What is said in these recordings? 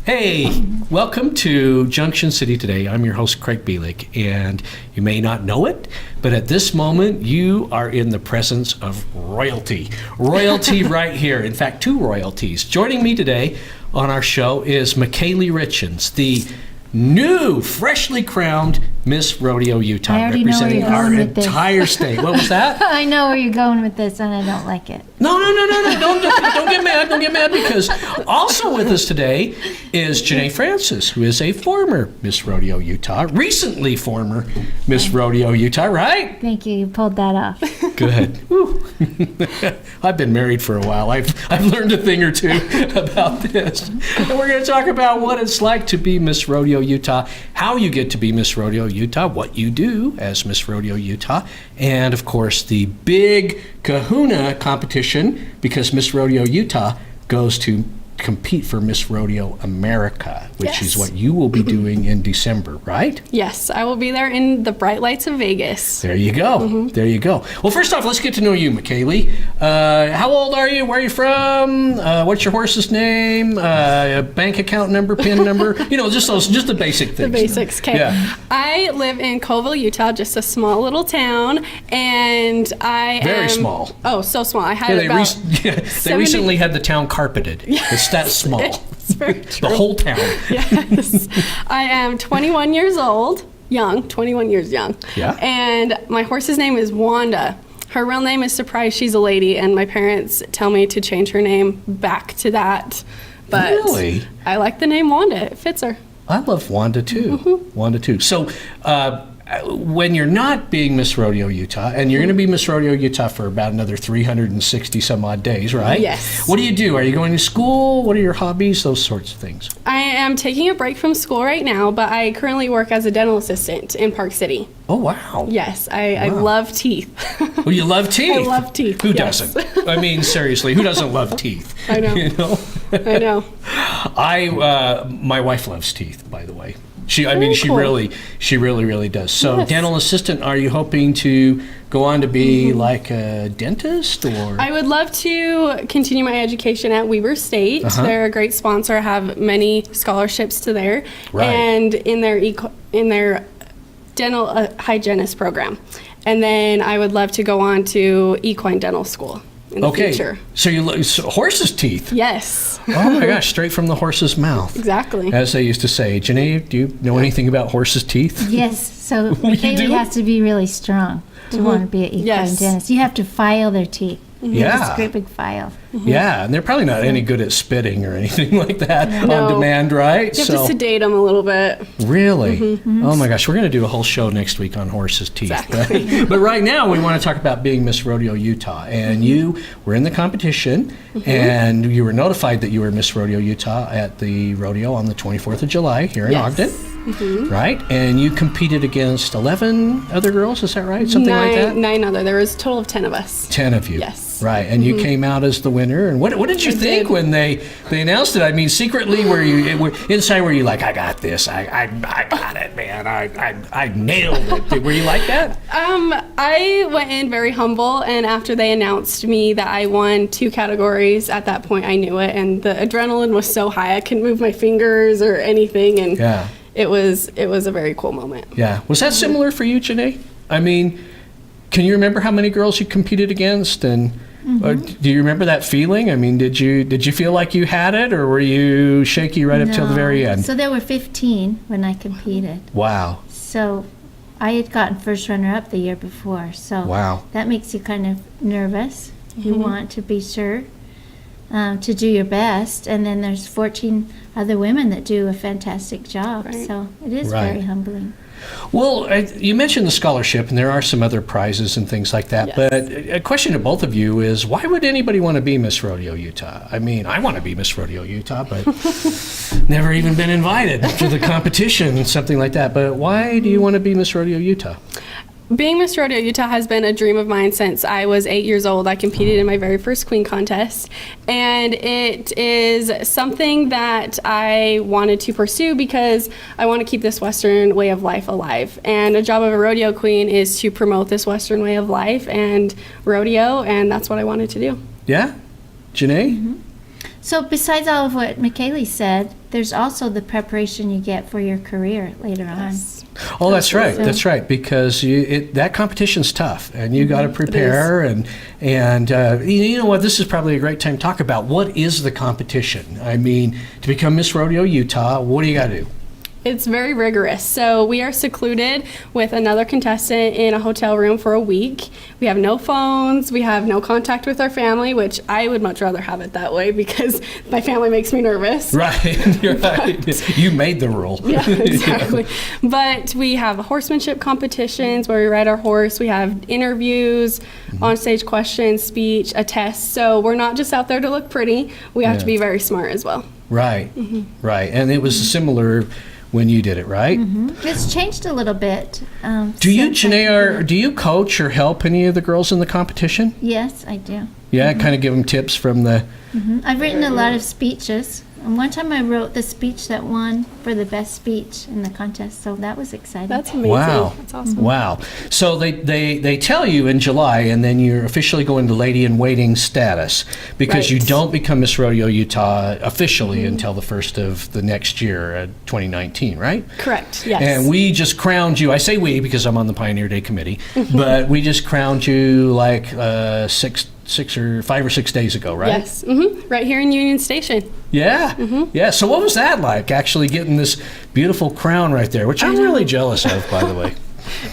Hey, welcome to Junction City today. I'm your host, Craig Bielek, and you may not know it, but at this moment, you are in the presence of royalty. Royalty right here. In fact, two royalties. Joining me today on our show is McKaylee Richens, the new, freshly crowned Miss Rodeo Utah, representing our entire state. What was that? I know where you're going with this, and I don't like it. No. Don't get mad. Don't get mad, because also with us today is Janae Francis, who is a former Miss Rodeo Utah, recently former Miss Rodeo Utah, right? Thank you. You pulled that off. Good. I've been married for a while. I've learned a thing or two about this. And we're going to talk about what it's like to be Miss Rodeo Utah, how you get to be Miss Rodeo Utah, what you do as Miss Rodeo Utah, and of course the big kahuna competition, because Miss Rodeo Utah goes to compete for Miss Rodeo America, which is what you will be doing in December, right? Yes, I will be there in the bright lights of Vegas. There you go. There you go. Well, first off, let's get to know you, McKaylee. How old are you? Where are you from? What's your horse's name? Bank account number, PIN number? Just the basic things. The basics. Okay. Yeah. I live in Colville, Utah, just a small little town, and I Very small. Oh, so small. I had They recently had the town carpeted. It's that small. It's very true. The whole town. Yes. I am 21 years old. 21 years young. Yeah. And my horse's name is Wanda. Her real name is Surprise. She's a lady, and my parents tell me to change her name back to that. But Really? I like the name Wanda. It fits her. I love Wanda too. Wanda too. So when you're not being Miss Rodeo Utah, and you're going to be Miss Rodeo Utah for about another 360 some odd days, right? Yes. What do you do? Are you going to school? What are your hobbies? Those sorts of things. I am taking a break from school right now, but I currently work as a dental assistant in Park City. Oh, wow. Yes, I love teeth. Well, you love teeth? I love teeth. Who yes. doesn't? I mean, seriously, who doesn't love teeth? I know. You know? I know. My wife loves teeth, by the way. She Cool. really does. So, Yes. dental assistant, are you hoping to go on to be like a dentist, or? I would love to continue my education at Weber State. They're a great sponsor. I have many scholarships to there, Right. and in their dental hygienist program. And then I would love to go on to equine dental school in the future. So horse's teeth. Yes, Oh my gosh, straight from the horse's mouth. exactly. As they used to say. Janae, do you know anything about horse's teeth? Yes, so You McKaylee do? has to be really strong to want to be an equine Yes. dentist. You have to file their teeth. Yeah. It's a great big file. Yeah, and they're probably not any good at spitting or anything like that on No. demand, right? You have to sedate them a little bit. Really? Oh my gosh, we're going to do a whole show next week on horses' teeth. Exactly. But right now, we want to talk about being Miss Rodeo Utah. And you were in the competition, and you were notified that you were Miss Rodeo Utah at the rodeo on the 24th of July here in Yes. Ogden. Right? And you competed against 11 other girls, is that right? Something like that? Nine other. There was a total of 10 of us. 10 of you. Yes. Right, and you came out as the winner. And what did you think did. when they announced it? I mean, secretly, inside were you like, I got this, I got it, man, I nailed it. Were you like that? I went in very humble, and after they announced me that I won 2 categories, at that point I knew it, and the adrenaline was so high I couldn't move my fingers or anything, and Yeah. it was a very cool moment. Yeah. Was that similar for you, Janae? I mean, can you remember how many girls you competed against, and do you remember that feeling? I mean, did you feel like you had it, or were you shaky right up till the very end? So there were 15 when I competed. Wow. So I had gotten first runner-up the year before. So Wow. that makes you kind of nervous. You want to be sure to do your best. And then there's 14 other women that do a fantastic job. Right. So it is Right. very humbling. Well, you mentioned the scholarship, and there are some other prizes and things like that. Yes. But a question to both of you is, why would anybody want to be Miss Rodeo Utah? I mean, I want to be Miss Rodeo Utah, but never even been invited to the competition, something like that. But why do you want to be Miss Rodeo Utah? Being Miss Rodeo Utah has been a dream of mine since I was 8 years old. I competed in my very first queen contest, and it is something that I wanted to pursue because I want to keep this Western way of life alive. And a job of a rodeo queen is to promote this Western way of life and rodeo, and that's what I wanted to do. Yeah? Janae? So besides all of what McKaylee said, there's also the preparation you get for your career later on. Oh, that's right. That's right. Because that competition's tough, and you got to prepare. And you know what? This is probably a great time to talk about what is the competition. I mean, to become Miss Rodeo Utah, what do you got to do? It's very rigorous. So we are secluded with another contestant in a hotel room for a week. We have no phones. We have no contact with our family, which I would much rather have it that way because my family makes me nervous. Right. You're right. You made the rule. Yeah, exactly. But we have horsemanship competitions where we ride our horse. We have interviews, on-stage questions, speech, a test. So we're not just out there to look pretty. We have to be very smart as well. Right. Right. And it was similar when you did it, right? It's changed a little bit. Do you, Janae, do you coach or help any of the girls in the competition? Yes, I do. Yeah, kind of give them tips from the... I've written a lot of speeches. And one time I wrote the speech that won for the best speech in the contest, so that was exciting. That's amazing. Wow. That's awesome. Wow. So they tell you in July, and then you're officially going to lady in waiting status because you don't become Miss Rodeo Utah officially until the first of the next year, 2019, right? Correct, yes. And we just crowned you. I say we because I'm on the Pioneer Day Committee, but we just crowned you like 5 or 6 days ago, right? Yes, right here in Union Station. Yeah, yeah. So what was that like, actually getting this beautiful crown right there, which I'm really jealous of, by the way.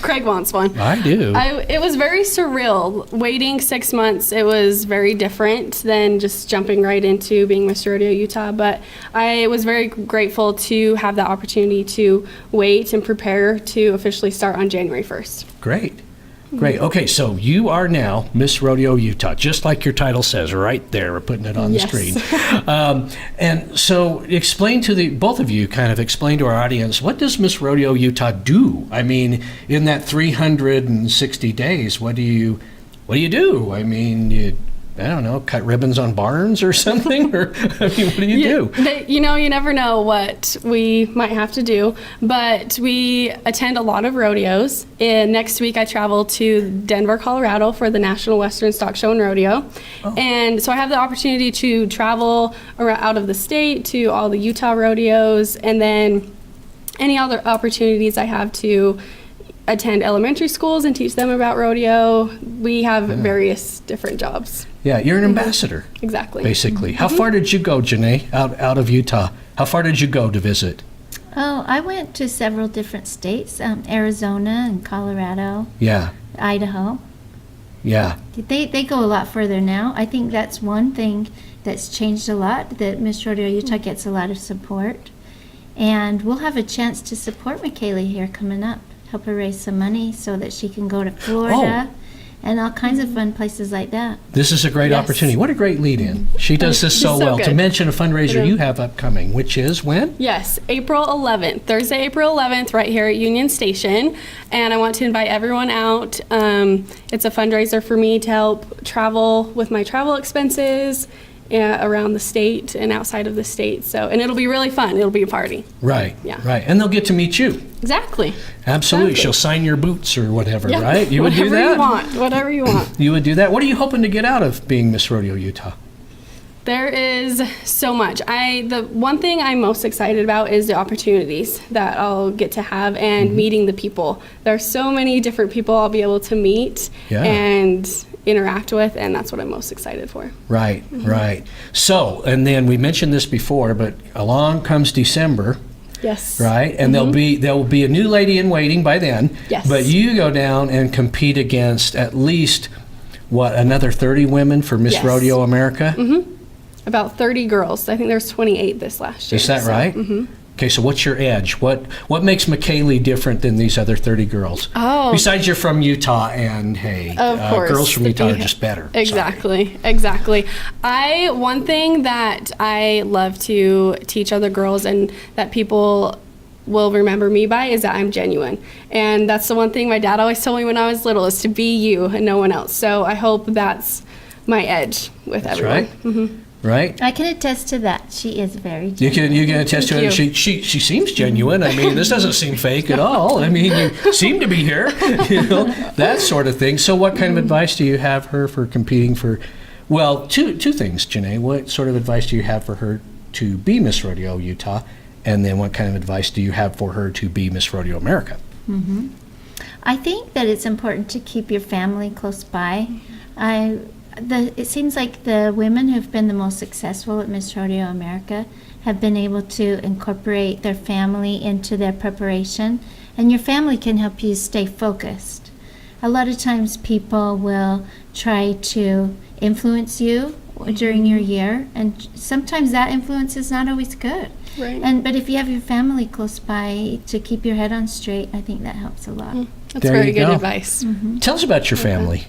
Craig wants one. I do. It was very surreal. Waiting 6 months, it was very different than just jumping right into being Miss Rodeo Utah. But I was very grateful to have the opportunity to wait and prepare to officially start on January 1st. Great. Great. Okay, so you are now Miss Rodeo Utah, just like your title says right there. We're putting it on the screen. And so explain to both of you, kind of explain to our audience, what does Miss Rodeo Utah do? I mean, in that 360 days, what do you do? I mean, I don't know, cut ribbons on barns or something? Or, I mean, what do you do? You never know what we might have to do, but we attend a lot of rodeos. And next week I travel to Denver, Colorado for the National Western Stock Show and Rodeo. And so I have the opportunity to travel out of the state to all the Utah rodeos, and then any other opportunities I have to attend elementary schools and teach them about rodeo. We have various different jobs. Yeah, you're an ambassador. Exactly. Basically. How far did you go, Janae, out of Utah? How far did you go to visit? Oh, I went to several different states, Arizona and Colorado. Yeah. Idaho. Yeah. They go a lot further now. I think that's one thing that's changed a lot, that Miss Rodeo Utah gets a lot of support. And we'll have a chance to support McKaylee here coming up. Help her raise some money so that she can go to Florida and all kinds of fun places like that. This is a great opportunity. What a great lead-in. She does this so well. good. To mention a fundraiser you have upcoming, which is when? Yes, April 11th, Thursday, April 11th, right here at Union Station. And I want to invite everyone out. It's a fundraiser for me to help travel with my travel expenses around the state and outside of the state. So, and it'll be really fun. It'll be a party. Right. Yeah. Right. And they'll get to meet you. Exactly. Absolutely. Exactly. She'll sign your boots or whatever, Yeah. right? You would do that? Whatever you want. You would do that? What are you hoping to get out of being Miss Rodeo Utah? There is so much. The one thing I'm most excited about is the opportunities that I'll get to have and meeting the people. There are so many different people I'll be able to meet and interact with, and that's what I'm most excited for. Right, right. So, and then we mentioned this before, but along comes December. Yes. Right, and there will be a new lady in waiting by then. Yes. But you go down and compete against at least another 30 women for Miss Rodeo America. About 30 girls. I think there's 28 this last year. Is that right? Okay, so what's your edge? What makes McKaylee different than these other 30 girls? Oh. Besides you're from Utah, and hey, Of course. girls from Utah are just better. Exactly. One thing that I love to teach other girls and that people will remember me by is that I'm genuine. And that's the one thing my dad always told me when I was little, is to be you and no one else. So I hope that's my edge with everyone. Right. Right? I can attest to that. She is very genuine. You can attest to it. She seems genuine. I mean, this doesn't seem fake at all. I mean, you seem to be here, that sort of thing. So what kind of advice do you have her for competing for Well, two things, Janae. What sort of advice do you have for her to be Miss Rodeo Utah? And then what kind of advice do you have for her to be Miss Rodeo America? I think that it's important to keep your family close by. It seems like the women who've been the most successful at Miss Rodeo America have been able to incorporate their family into their preparation, and your family can help you stay focused. A lot of times people will try to influence you during your year, and sometimes that influence is not always good. Right. But if you have your family close by to keep your head on straight, I think that helps a lot. That's There very you good go. advice. Tell us about your family.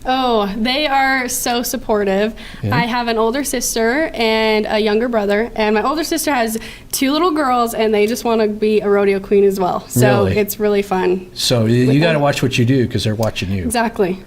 Oh, they are so supportive. Yeah. I have an older sister and a younger brother, and my older sister has 2 little girls, and they just want to be a rodeo queen as well. So Really? it's really fun. So you got to watch what you do because they're watching you. Exactly.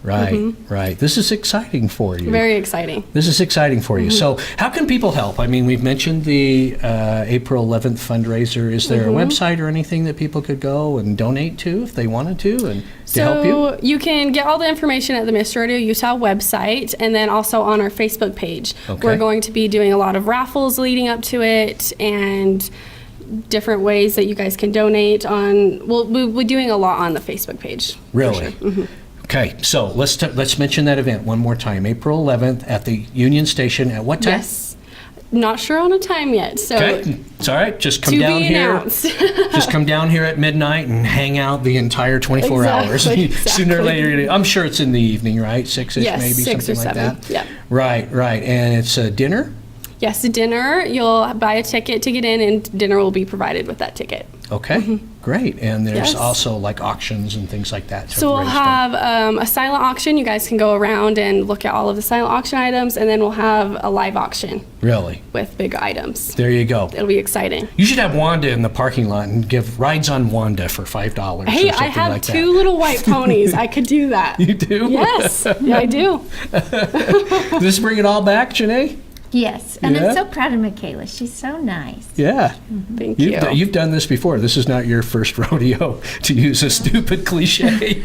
Right, right. This is exciting for you. Very exciting. This is exciting for you. So how can people help? I mean, we've mentioned the April 11th fundraiser. Is there a website or anything that people could go and donate to if they wanted to and to help you? So you can get all the information at the Miss Rodeo Utah website and then also on our Facebook page. Okay. We're going to be doing a lot of raffles leading up to it and different ways that you guys can donate on. We'll be doing a lot on the Facebook page. for Really? sure. Okay, so let's mention that event one more time. April 11th at the Union Station at what time? Yes. Not sure on a time yet, so Okay, it's all right. Just come to down be here. announced. Just come down here at midnight and hang out the entire 24 hours. Exactly, Sooner or exactly. later, I'm sure it's in the evening, right? 6-ish Yes, maybe, 6 or something like 7. that. Yep. Right, right. And it's a dinner? Yes, dinner. You'll buy a ticket to get in, and dinner will be provided with that ticket. Okay, great. And there's Yes. also like auctions and things like that. to So we'll raise have a silent auction. You guys can go around and look at all of the silent auction items, and then we'll have a live auction Really? with big items. There you go. It'll be exciting. You should have Wanda in the parking lot and give rides on Wanda for $5 Hey, or something I have like 2 little white ponies. I could do that. You do? Yes, yeah, I do. Does this bring it all back, Janae? Yes, and Yeah. I'm so proud of Michaela. She's so nice. Yeah. Thank you. You've done this before. This is not your first rodeo, to use a stupid cliche.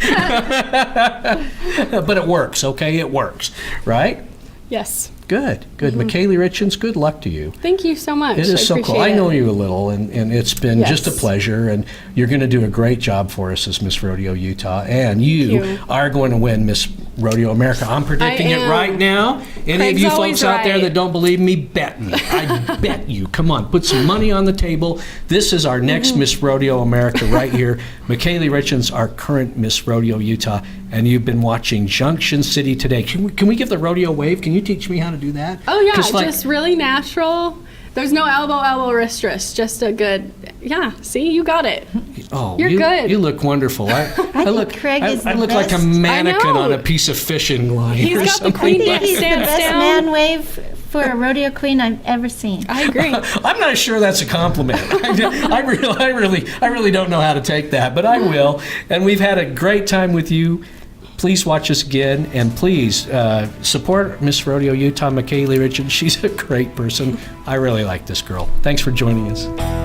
But it works, okay? It works, right? Yes. Good, good. McKaylee Richens, good luck to you. Thank you so much. It is so cool. I appreciate know it. you a little, and it's been just a Yes. pleasure, and you're going to do a great job for us as Miss Rodeo Utah, and you you. are going to win Miss Rodeo America. I'm predicting it am. right now. Any Craig's of you always folks out there right. that don't believe me, bet me. I bet you. Come on, put some money on the table. This is our next Miss Rodeo America right here. McKaylee Richens, our current Miss Rodeo Utah, and you've been watching Junction City Today. Can we give the rodeo wave? Can you teach me how to do that? Oh yeah, 'Cause, like, just really natural. There's no elbow, wrist, just a good. Yeah, see, you got it. oh, you're you, good. You look wonderful. I look, Craig is I the look like a best. mannequin I know. on a piece of fishing line. He's or got the something. queen I think he's the Stands best down. man wave for a rodeo queen I've ever seen. I agree. I'm not sure that's a compliment. I really don't know how to take that, but I will. And we've had a great time with you. Please watch us again, and please support Miss Rodeo Utah, McKaylee Richens. She's a great person. I really like this girl. Thanks for joining us.